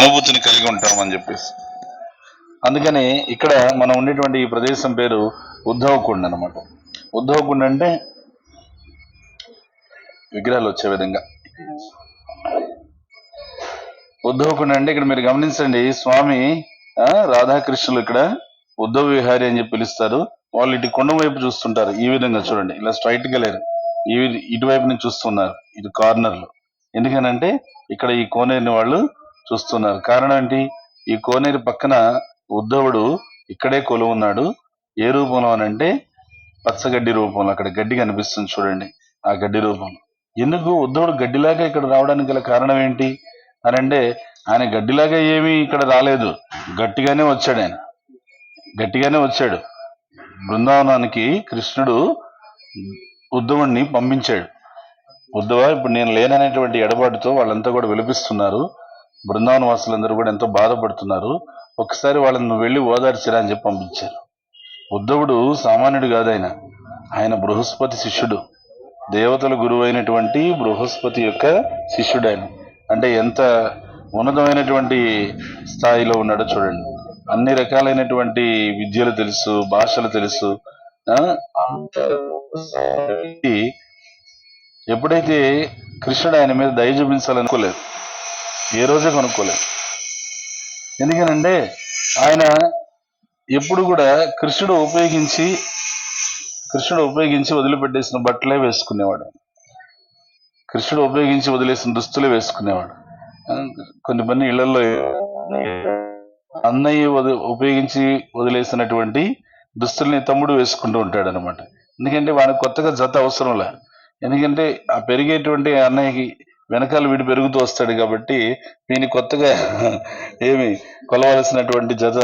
అనుభూతిని కలిగి ఉంటాం అని చెప్పేసి. అందుకని ఇక్కడ మనం ఉండేటువంటి ఈ ప్రదేశం పేరు ఉద్ధవకుండ్ అనమాట. ఉద్ధవకుండ్ అంటే విగ్రహాలు వచ్చే విధంగా ఉద్ధవకుండ్ అంటే ఇక్కడ మీరు గమనించండి, స్వామి రాధాకృష్ణులు ఇక్కడ ఉద్ధవ విహారి అని చెప్పి పిలుస్తారు. వాళ్ళు ఇటు కొండ వైపు చూస్తుంటారు. ఈ విధంగా చూడండి, ఇలా స్ట్రైట్ గా లేరు, ఇటువైపు నుంచి చూస్తున్నారు, ఇది కార్నర్ లో. ఎందుకనంటే ఇక్కడ ఈ కోనేరుని వాళ్ళు చూస్తున్నారు. కారణం ఏంటి? ఈ కోనేరు పక్కన ఉద్ధవుడు ఇక్కడే కొలువు ఉన్నాడు. ఏ రూపంలో అనంటే పచ్చగడ్డి రూపంలో. అక్కడ గడ్డి కనిపిస్తుంది చూడండి, ఆ గడ్డి రూపంలో. ఎందుకు ఉద్ధవుడు గడ్డిలాగా ఇక్కడ రావడానికి గల కారణం ఏంటి అని అంటే, ఆయన గడ్డిలాగా ఏమీ ఇక్కడ రాలేదు, గట్టిగానే వచ్చాడు. ఆయన గట్టిగానే వచ్చాడు. బృందావనానికి కృష్ణుడు ఉద్ధవుణ్ణి పంపించాడు. ఉద్ధవ, ఇప్పుడు నేను లేననేటువంటి ఎడబాటుతో వాళ్ళంతా కూడా విలపిస్తున్నారు. బృందావన వాసులందరూ కూడా ఎంతో బాధపడుతున్నారు. ఒకసారి వాళ్ళని నువ్వు వెళ్ళి ఓదార్చిరా అని చెప్పి పంపించారు. ఉద్ధవుడు సామాన్యుడు కాదు, ఆయన బృహస్పతి శిష్యుడు. దేవతల గురువు అయినటువంటి బృహస్పతి యొక్క శిష్యుడు ఆయన. అంటే ఎంత ఉన్నతమైనటువంటి స్థాయిలో ఉన్నాడో చూడండి. అన్ని రకాలైనటువంటి విద్యలు తెలుసు, భాషలు తెలుసు. ఎప్పుడైతే కృష్ణుడు ఆయన మీద దయ చూపించాలనుకోలేదు, ఏ రోజే కొనుక్కోలేదు. ఎందుకనంటే ఆయన ఎప్పుడు కూడా కృష్ణుడు ఉపయోగించి వదిలిపెట్టేసిన బట్టలే వేసుకునేవాడు. కృష్ణుడు ఉపయోగించి వదిలేసిన దుస్తులే వేసుకునేవాడు. కొన్ని ఇళ్లలో అన్నయ్య ఉపయోగించి వదిలేసినటువంటి దుస్తుల్ని తమ్ముడు వేసుకుంటూ ఉంటాడు అనమాట. ఎందుకంటే వాడికి కొత్తగా జత అవసరంలే. ఎందుకంటే ఆ పెరిగేటువంటి అన్నయ్యకి వెనకాల వీడు పెరుగుతూ వస్తాడు కాబట్టి వీని కొత్తగా ఏమి కొలవలసినటువంటి జత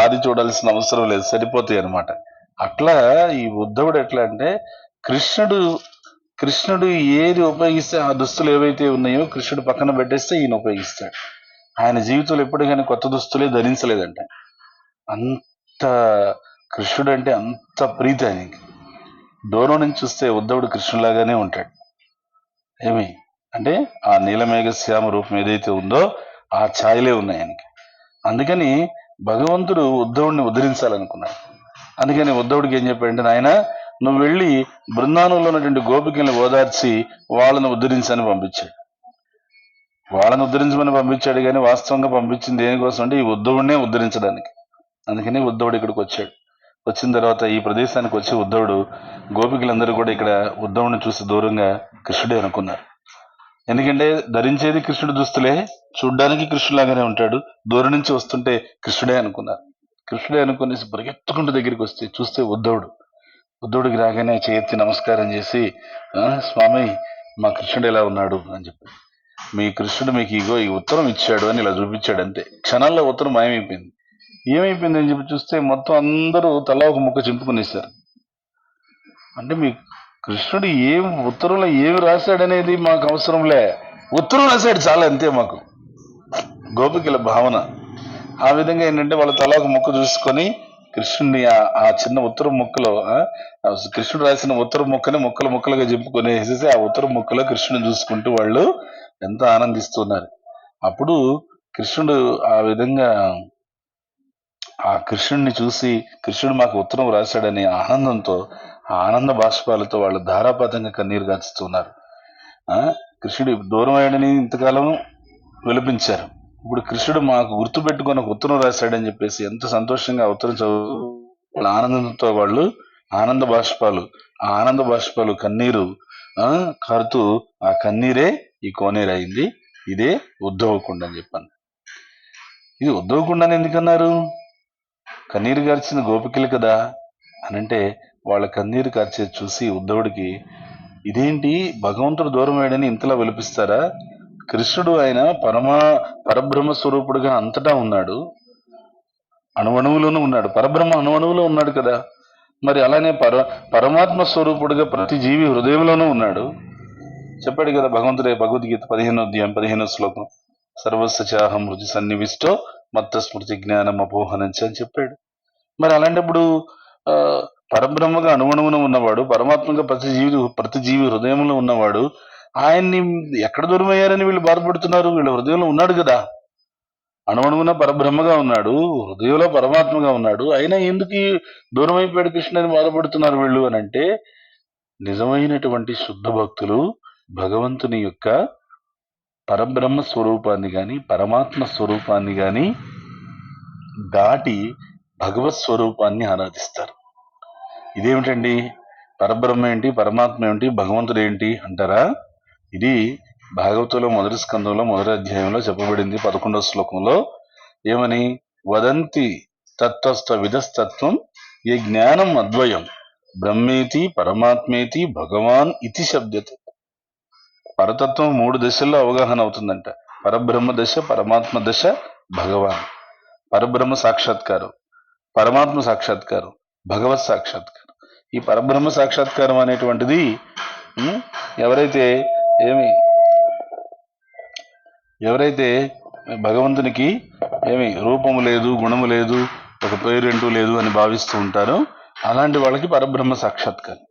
ఆది చూడాల్సిన అవసరం లేదు, సరిపోతాయి అనమాట. అట్లా ఈ ఉద్ధవుడు ఎట్లా అంటే, కృష్ణుడు ఏది ఉపయోగిస్తే ఆ దుస్తులు ఏవైతే ఉన్నాయో కృష్ణుడు పక్కన పెట్టేస్తే ఈయన ఉపయోగిస్తాడు. ఆయన జీవితంలో ఎప్పుడు కానీ కొత్త దుస్తులే ధరించలేదంట. అంత కృష్ణుడు అంటే అంత ప్రీతి ఆయనకి. దూరం నుంచి చూస్తే ఉద్ధవుడు కృష్ణులాగానే ఉంటాడు. ఏమి అంటే ఆ నీలమేఘ శ్యామ రూపం ఏదైతే ఉందో ఆ ఛాయలే ఉన్నాయి ఆయనకి. అందుకని భగవంతుడు ఉద్ధవుడిని ఉద్ధరించాలనుకున్నాడు. అందుకని ఉద్ధవుడికి ఏం చెప్పాడంటే, నాయన నువ్వు వెళ్ళి బృందావనంలో ఉన్నటువంటి గోపికల్ని ఓదార్చి వాళ్ళని ఉద్ధరించని పంపించాడు. వాళ్ళని ఉద్ధరించమని పంపించాడు, కానీ వాస్తవంగా పంపించింది దేనికోసం అంటే ఈ ఉద్ధవుడినే ఉద్ధరించడానికి. అందుకని ఉద్ధవుడు ఇక్కడికి వచ్చాడు. వచ్చిన తర్వాత ఈ ప్రదేశానికి వచ్చి ఉద్ధవుడు, గోపికలందరూ కూడా ఇక్కడ ఉద్ధవుడిని చూసి దూరంగా కృష్ణుడే అనుకున్నారు. ఎందుకంటే ధరించేది కృష్ణుడు దుస్తులే, చూడ్డానికి కృష్ణులాగానే ఉంటాడు, దూరం నుంచి వస్తుంటే కృష్ణుడే అనుకున్నారు. కృష్ణుడే అనుకుని పరిగెత్తుకుంటూ దగ్గరికి వస్తే చూస్తే ఉద్ధవుడికి రాగానే చేయెత్తి నమస్కారం చేసి, స్వామి మా కృష్ణుడు ఎలా ఉన్నాడు అని చెప్పి, మీ కృష్ణుడు మీకు ఈ ఉత్తరం ఇచ్చాడు అని ఇలా చూపించాడు. అంతే, క్షణాల్లో ఉత్తరం మాయమైపోయింది. ఏమైపోయింది అని చెప్పి చూస్తే మొత్తం అందరూ తలా ఒక ముక్క చింపుకునేశారు. అంటే మీ కృష్ణుడు ఉత్తరంలో ఏమి రాశాడనేది మాకు అవసరంలే, ఉత్తరం రాశాడు చాలా, అంతే మాకు గోపికల భావన. ఆ విధంగా ఏంటంటే వాళ్ళు తలా ఒక ముక్క చూసుకొని కృష్ణుడిని ఆ చిన్న ఉత్తరం ముక్కలో, కృష్ణుడు రాసిన ఉత్తరం ముక్కని ముక్కలుగా చింపుకొనేసేసి ఆ ఉత్తరం ముక్కలో కృష్ణుని చూసుకుంటూ వాళ్ళు ఎంత ఆనందిస్తున్నారు. అప్పుడు కృష్ణుడు ఆ విధంగా ఆ కృష్ణుడిని చూసి, కృష్ణుడు మాకు ఉత్తరం రాశాడని ఆనందంతో, ఆనంద బాష్పాలతో వాళ్ళు ధారాపాతంగా కన్నీరు గాచుతున్నారు. కృష్ణుడు దూరం అయ్యాడని ఇంతకాలం విలపించారు. ఇప్పుడు కృష్ణుడు మాకు గుర్తు పెట్టుకొని ఒక ఉత్తరం రాశాడని చెప్పేసి ఎంత సంతోషంగా ఉత్తరం చదువు ఆనందంతో వాళ్ళు ఆనంద బాష్పాలు కన్నీరు కారుతూ, ఆ కన్నీరే ఈ కోనేరు అయింది. ఇదే ఉద్ధవకుండ అని చెప్పాను. ఇది ఉద్ధవకుండ అని ఎందుకన్నారు? కన్నీరు కార్చిన గోపికలు కదా అనంటే, వాళ్ళ కన్నీరు కార్చేది చూసి ఉద్ధవుడికి, ఇదేంటి భగవంతుడు దూరం అయ్యాడని ఇంతలా విలపిస్తారా? కృష్ణుడు ఆయన పరబ్రహ్మ స్వరూపుడుగా అంతటా ఉన్నాడు, అణువణువులోనూ ఉన్నాడు. పరబ్రహ్మ అణువణువులో ఉన్నాడు కదా, మరి అలానే పరమాత్మ స్వరూపుడుగా ప్రతి జీవి హృదయంలోనూ ఉన్నాడు. చెప్పాడు కదా భగవంతుడే, భగవద్గీత 15వ అధ్యాయం 15వ శ్లోకం, సర్వస్య చాహం రుచి సన్నివిష్టో మత్త స్మృతి జ్ఞానం అపోహనంచి అని చెప్పాడు. మరి అలాంటప్పుడు పరబ్రహ్మగా అణువణువున ఉన్నవాడు, పరమాత్మగా ప్రతి జీవి హృదయంలో ఉన్నవాడు, ఆయన్ని ఎక్కడ దూరం అయ్యారని వీళ్ళు బాధపడుతున్నారు? వీళ్ళ హృదయంలో ఉన్నాడు కదా. అణువణువున పరబ్రహ్మగా ఉన్నాడు, హృదయంలో పరమాత్మగా ఉన్నాడు, అయినా ఎందుకు ఈ దూరం అయిపోయాడు కృష్ణుని బాధపడుతున్నారు వీళ్ళు అని అంటే, నిజమైనటువంటి శుద్ధ భక్తులు భగవంతుని యొక్క పరబ్రహ్మ స్వరూపాన్ని గాని పరమాత్మ స్వరూపాన్ని గాని దాటి భగవత్ స్వరూపాన్ని ఆరాధిస్తారు. ఇదేమిటండి, పరబ్రహ్మ ఏంటి, పరమాత్మ ఏంటి, భగవంతుడు ఏంటి అంటారా? ఇది భాగవతంలో మొదటి స్కందంలో మొదటి అధ్యాయంలో చెప్పబడింది 11వ శ్లోకంలో. ఏమని? వదంతి తత్వస్థ విధస్తత్వం ఏ జ్ఞానం అద్వయం బ్రహ్మేతి పరమాత్మేతి భగవాన్ ఇతి శబ్దతే. పరతత్వం 3 దశల్లో అవగాహన అవుతుందంట. పరబ్రహ్మ దశ, పరమాత్మ దశ, భగవాన్. పరబ్రహ్మ సాక్షాత్కారం, పరమాత్మ సాక్షాత్కారం, భగవత్ సాక్షాత్కారం. ఈ పరబ్రహ్మ సాక్షాత్కారం అనేటువంటిది ఎవరైతే ఎవరైతే భగవంతునికి రూపము లేదు, గుణము లేదు, ఒక పేరు లేదు అని భావిస్తూ ఉంటారో అలాంటి వాళ్ళకి పరబ్రహ్మ సాక్షాత్కారం.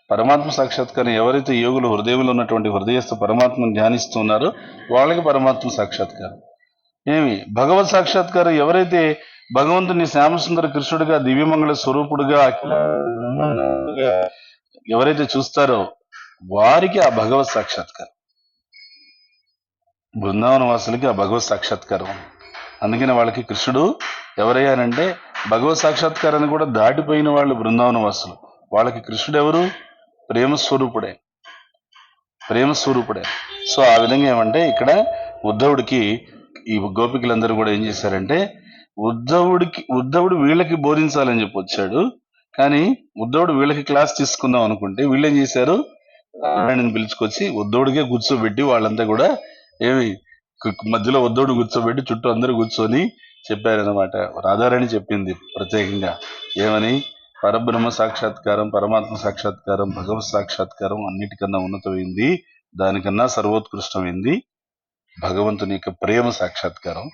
పరమాత్మ సాక్షాత్కారం ఎవరైతే యోగులు హృదయంలో ఉన్నటువంటి హృదయస్థ పరమాత్మను ధ్యానిస్తున్నారో వాళ్ళకి పరమాత్మ సాక్షాత్కారం. భగవత్ సాక్షాత్కారం ఎవరైతే భగవంతుని శ్యామసుందర కృష్ణుడిగా దివ్యమంగళ స్వరూపుడుగా ఎవరైతే చూస్తారో వారికి ఆ భగవత్ సాక్షాత్కారం. బృందావన వాసులకి ఆ భగవత్ సాక్షాత్కారం. అందుకని వాళ్ళకి కృష్ణుడు ఎవరయ్యానంటే భగవత్ సాక్షాత్కారాన్ని కూడా దాటిపోయిన వాళ్ళు బృందావన వాసులు. వాళ్ళకి కృష్ణుడు ఎవరు? ప్రేమస్వరూపుడే, ప్రేమస్వరూపుడే. సో ఆ విధంగా ఏమంటే ఇక్కడ ఉద్ధవుడికి ఈ గోపికలందరూ కూడా ఏం చేశారంటే ఉద్ధవుడు వీళ్ళకి బోధించాలని చెప్పి వచ్చాడు. కానీ ఉద్ధవుడు వీళ్ళకి క్లాస్ తీసుకుందాం అనుకుంటే వీళ్ళు ఏం చేశారు, నారాయణని పిలుచుకొచ్చి ఉద్ధవుడికే కూర్చోబెట్టి వాళ్ళంతా కూడా మధ్యలో ఉద్ధవుడు కూర్చోబెట్టి చుట్టూ అందరూ కూర్చొని చెప్పారనమాట. రాధారాణి చెప్పింది ప్రత్యేకంగా ఏమని, పరబ్రహ్మ సాక్షాత్కారం, పరమాత్మ సాక్షాత్కారం, భగవత్ సాక్షాత్కారం అన్నిటికన్నా ఉన్నతమైంది, దానికన్నా సర్వోత్కృష్టమైంది భగవంతుని యొక్క ప్రేమ సాక్షాత్కారం.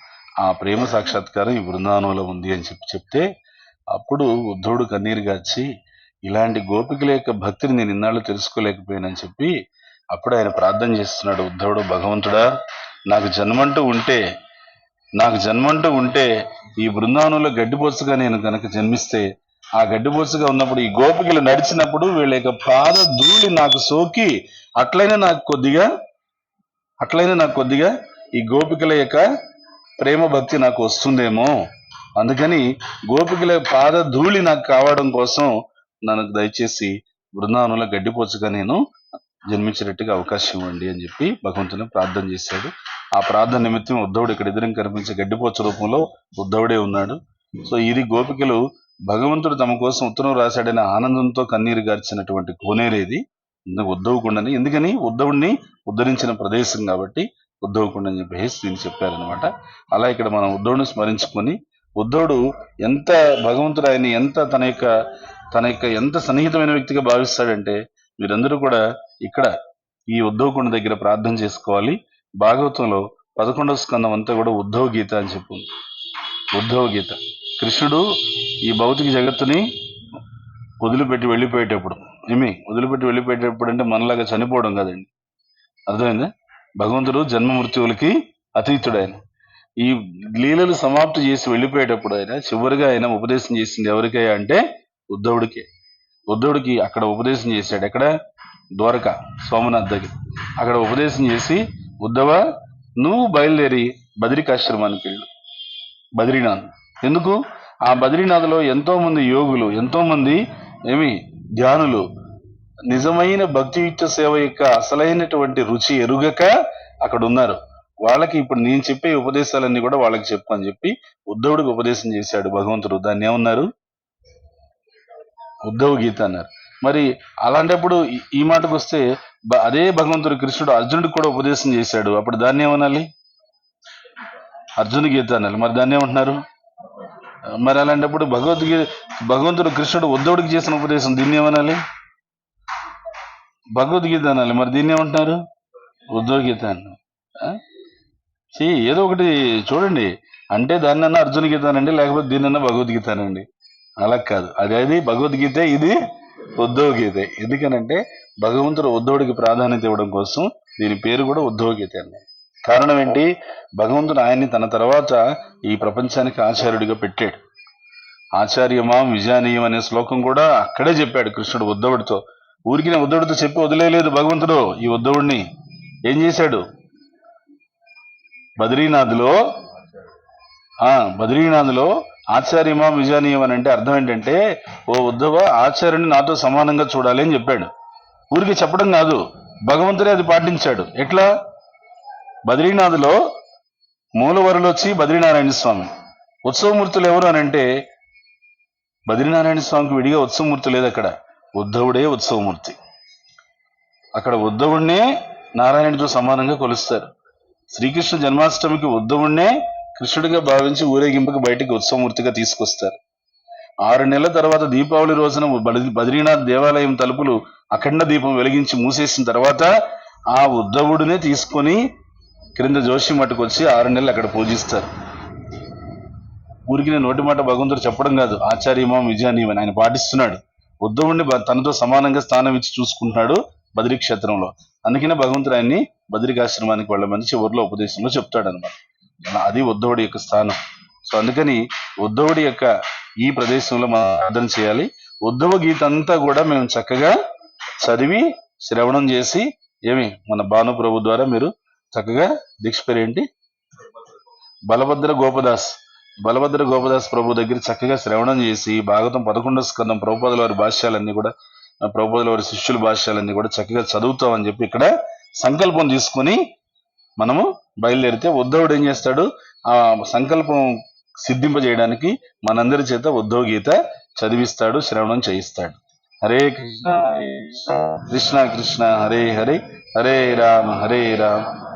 ఆ ప్రేమ సాక్షాత్కారం ఈ బృందావనంలో ఉంది అని చెప్తే అప్పుడు ఉద్ధవుడు కన్నీరు గార్చి ఇలాంటి గోపికల యొక్క భక్తిని నేను ఇన్నాళ్ళు తెలుసుకోలేకపోయానని చెప్పి అప్పుడు ఆయన ప్రార్థన చేస్తున్నాడు. ఉద్ధవుడు, భగవంతుడా నాకు జన్మంటూ ఉంటే ఈ బృందావనంలో గడ్డిపోసుగా నేను కనుక జన్మిస్తే, ఆ గడ్డిపోసుగా ఉన్నప్పుడు ఈ గోపికలు నడిచినప్పుడు వీళ్ళ యొక్క పాద ధూళి నాకు సోకి అట్లయినా నాకు కొద్దిగా ఈ గోపికల యొక్క ప్రేమ భక్తి నాకు వస్తుందేమో, అందుకని గోపికల పాద ధూళి నాకు కావడం కోసం నన్ను దయచేసి బృందావనంలో గడ్డిపోచుగా నేను జన్మించేటట్టుగా అవకాశం ఇవ్వండి అని చెప్పి భగవంతుని ప్రార్థన చేశాడు. ఆ ప్రార్థన నిమిత్తం ఉద్ధవుడు ఇక్కడ ఎదురు కనిపించే గడ్డిపోచ రూపంలో ఉద్ధవుడే ఉన్నాడు. సో ఇది గోపికలు భగవంతుడు తమ కోసం ఉత్తరం రాశాడనే ఆనందంతో కన్నీరు గార్చినటువంటి కోనేరేది ఉద్ధవకుండని. ఎందుకని? ఉద్ధవుడిని ఉద్ధరించిన ప్రదేశం కాబట్టి ఉద్ధవకుండ అని చెప్పేసి దీన్ని చెప్పారనమాట. అలా ఇక్కడ మనం ఉద్ధవుడిని స్మరించుకొని, ఉద్ధవుడు ఎంత భగవంతుడు ఆయన ఎంత తన యొక్క ఎంత సన్నిహితమైన వ్యక్తిగా భావిస్తాడంటే మీరందరూ కూడా ఇక్కడ ఈ ఉద్ధవకుండ దగ్గర ప్రార్థన చేసుకోవాలి. భాగవతంలో 11వ స్కందం అంతా కూడా ఉద్ధవ గీత అని చెప్పింది. ఉద్ధవ గీత. కృష్ణుడు ఈ భౌతిక జగత్తుని వదిలిపెట్టి వెళ్ళిపోయేటప్పుడు అంటే మనలాగా చనిపోవడం కదండి, అర్థమైందా? భగవంతుడు జన్మ మృత్యువులకి అతీతుడైన ఈ లీలలు సమాప్తి చేసి వెళ్ళిపోయేటప్పుడు ఆయన చివరిగా ఆయన ఉపదేశం చేసింది ఎవరికయ్యా అంటే ఉద్ధవుడికి అక్కడ ఉపదేశం చేశాడు. ఎక్కడ? ద్వారక సోమనాథ్ దగ్గర. అక్కడ ఉపదేశం చేసి, ఉద్ధవ నువ్వు బయలుదేరి బద్రికాశ్రమానికి వెళ్ళు. బద్రీనాథ్. ఎందుకు? ఆ బద్రీనాథ్లో ఎంతో మంది యోగులు, ఎంతో మంది ధ్యానులు నిజమైన భక్తియుక్త సేవ యొక్క అసలైనటువంటి రుచి ఎరుగక అక్కడ ఉన్నారు. వాళ్ళకి ఇప్పుడు నేను చెప్పే ఉపదేశాలన్నీ కూడా వాళ్ళకి చెప్పు అని చెప్పి ఉద్ధవుడికి ఉపదేశం చేశాడు భగవంతుడు. దాన్ని ఏమన్నారు? ఉద్ధవ గీత అన్నారు. మరి అలాంటప్పుడు ఈ మాటకు వస్తే అదే భగవంతుడు కృష్ణుడు అర్జునుడికి కూడా ఉపదేశం చేశాడు. అప్పుడు దాన్ని ఏమనాలి? అర్జున గీత అనాలి. మరి దాన్ని ఏమంటున్నారు? మరి అలాంటప్పుడు భగవంతుడు కృష్ణుడు ఉద్ధవుడికి చేసిన ఉపదేశం దీన్ని ఏమనాలి? భగవద్గీత అనాలి. మరి దీన్ని ఏమంటున్నారు? ఉద్ధవ గీత అన్నారు. ఏదో ఒకటి చూడండి, అంటే దాన్నన్నా అర్జున గీత అనండి, లేకపోతే దీన్నన్నా భగవద్గీత అనండి. అలా కాదు, అది భగవద్గీత, ఇది ఉద్ధవ గీత. ఎందుకనంటే భగవంతుడు ఉద్ధవుడికి ప్రాధాన్యత ఇవ్వడం కోసం దీని పేరు కూడా ఉద్ధవ గీత అన్నారు. కారణం ఏంటి? భగవంతుడు ఆయన్ని తన తర్వాత ఈ ప్రపంచానికి ఆచార్యుడిగా పెట్టాడు. ఆచార్యమాం విజానీయం అనే శ్లోకం కూడా అక్కడే చెప్పాడు కృష్ణుడు ఉద్ధవుడితో. ఊరికినే ఉద్ధవుడితో చెప్పి వదిలేయలేదు భగవంతుడు. ఈ ఉద్ధవుడిని ఏం చేశాడు? బద్రీనాథ్లో బద్రీనాథ్లో ఆచార్యమాం విజానీయం అని అంటే అర్థం ఏంటంటే, ఓ ఉద్ధవ, ఆచార్యుని నాతో సమానంగా చూడాలి అని చెప్పాడు. ఊరికి చెప్పడం కాదు, భగవంతుడే అది పాటించాడు. ఎట్లా? బద్రీనాథ్లో మూలవరులు వచ్చి బద్రీనారాయణ స్వామి. ఉత్సవమూర్తులు ఎవరు అని అంటే, బద్రీనారాయణ స్వామికి విడిగా ఉత్సవమూర్తి లేదు. అక్కడ ఉద్ధవుడే ఉత్సవమూర్తి. అక్కడ ఉద్ధవుడినే నారాయణుడితో సమానంగా కొలుస్తారు. శ్రీకృష్ణ జన్మాష్టమికి ఉద్ధవుడినే కృష్ణుడిగా భావించి ఊరేగింపుకి బయటికి ఉత్సవమూర్తిగా తీసుకొస్తారు. 6 నెలల తర్వాత దీపావళి రోజున బద్రీనాథ్ దేవాలయం తలుపులు అఖండ దీపం వెలిగించి మూసేసిన తర్వాత ఆ ఉద్ధవుడినే తీసుకొని క్రింద జోషి మట్టుకు వచ్చి 6 నెలలు అక్కడ పూజిస్తారు. ఊరికి నోటి మాట భగవంతుడు చెప్పడం కాదు, ఆచార్యమాం విజయానీయమని ఆయన పాటిస్తున్నాడు. ఉద్ధవుడిని తనతో సమానంగా స్థానం ఇచ్చి చూసుకుంటున్నాడు బద్రీ క్షేత్రంలో. అందుకనే భగవంతుడు ఆయన్ని బద్రికాశ్రమానికి వెళ్ళమని చివరిలో ఉపదేశంలో చెప్తాడు అనమాట. అది ఉద్ధవుడి యొక్క స్థానం. సో అందుకని ఉద్ధవుడి యొక్క ఈ ప్రదేశంలో మనం ప్రార్థన చేయాలి. ఉద్ధవ గీత అంతా కూడా మేము చక్కగా చదివి శ్రవణం చేసి, మన భాను ప్రభు ద్వారా మీరు చక్కగా దీక్ష పేరేంటి? బలభద్ర గోపదాస్ ప్రభు దగ్గర చక్కగా శ్రవణం చేసి భాగవతం 11వ స్కందం ప్రభుపాదుల వారి భాష్యాలన్నీ కూడా, ప్రభుపాదుల వారి శిష్యుల భాష్యాలన్నీ కూడా చక్కగా చదువుతామని చెప్పి ఇక్కడ సంకల్పం తీసుకొని మనము బయలుదేరితే ఉద్ధవుడు ఏం చేస్తాడు? ఆ సంకల్పం సిద్ధింపజేయడానికి మనందరి చేత ఉద్ధవ గీత చదివిస్తాడు, శ్రవణం చేయిస్తాడు. హరే కృష్ణ కృష్ణ కృష్ణ హరే హరే, హరే రామ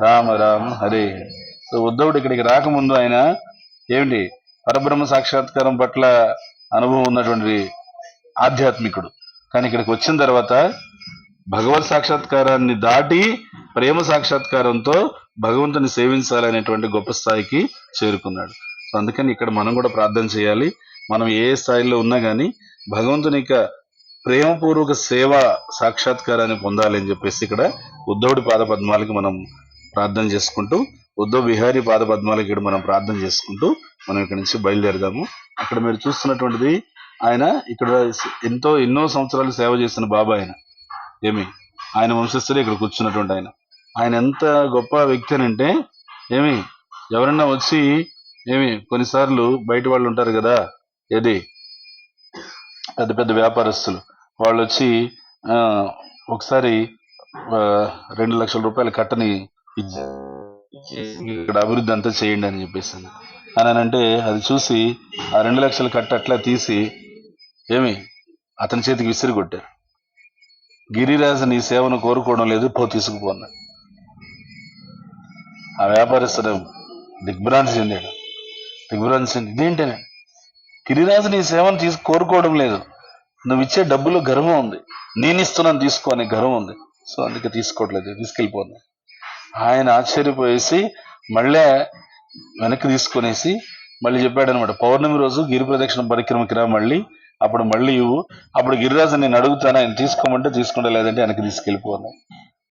రామ రామ హరే హరే. సో ఉద్ధవుడు ఇక్కడికి రాకముందు ఆయన పరబ్రహ్మ సాక్షాత్కారం పట్ల అనుభవం ఉన్నటువంటి ఆధ్యాత్మికుడు. కానీ ఇక్కడికి వచ్చిన తర్వాత భగవత్ సాక్షాత్కారాన్ని దాటి ప్రేమ సాక్షాత్కారంతో భగవంతుని సేవించాలనేటువంటి గొప్ప స్థాయికి చేరుకున్నాడు. సో అందుకని ఇక్కడ మనం కూడా ప్రార్థన చేయాలి. మనం ఏ స్థాయిలో ఉన్నా కానీ భగవంతుని యొక్క ప్రేమపూర్వక సేవ సాక్షాత్కారాన్ని పొందాలి అని చెప్పేసి ఇక్కడ ఉద్ధవుడి పాద పద్మాలకి మనం ప్రార్థన చేసుకుంటూ, ఉద్ధవ్ విహారీ పాద పద్మాలకి ఇక్కడ మనం ప్రార్థన చేసుకుంటూ మనం ఇక్కడ నుంచి బయలుదేరదాము. అక్కడ మీరు చూస్తున్నటువంటిది ఆయన ఇక్కడ ఎన్నో సంవత్సరాలు సేవ చేసిన బాబా. ఆయన వంశస్థులే ఇక్కడ కూర్చున్నటువంటి ఆయన ఎంత గొప్ప వ్యక్తి అని అంటే, ఎవరన్నా వచ్చి కొన్నిసార్లు బయట వాళ్ళు ఉంటారు కదా, పెద్ద పెద్ద వ్యాపారస్తులు, వాళ్ళు వచ్చి ఒకసారి 2 లక్షల రూపాయల కట్టని ఇక్కడ అభివృద్ధి అంతా చేయండి అని చెప్పేసి అని అంటే, అది చూసి ఆ 2 లక్షల కట్ట అట్లా తీసి అతని చేతికి విసిరి కొట్టారు. గిరిరాజు నీ సేవను కోరుకోవడం లేదు, తీసుకుపోన్నా. ఆ వ్యాపారస్తుడు దిగ్భ్రాంతి చెందాడు. ఇదేంటనే, గిరిరాజు నీ సేవను కోరుకోవడం లేదు, నువ్వు ఇచ్చే డబ్బులో గర్వం ఉంది, నేను ఇస్తున్నాను తీసుకో అనే గర్వం ఉంది, సో అందుకే తీసుకోవట్లేదు, తీసుకెళ్ళిపోన్నా. ఆయన ఆశ్చర్యపోయేసి మళ్ళీ వెనక్కి తీసుకునేసి మళ్ళీ చెప్పాడు అనమాట, పౌర్ణమి రోజు గిరి ప్రదక్షిణ పరిక్రమకి రా, అప్పుడు మళ్ళీ ఇవ్వు, అప్పుడు గిరిరాజు నేను అడుగుతాను, ఆయన తీసుకోమంటే తీసుకుంటా, లేదంటే వెనక్కి తీసుకెళ్ళిపోన్నా.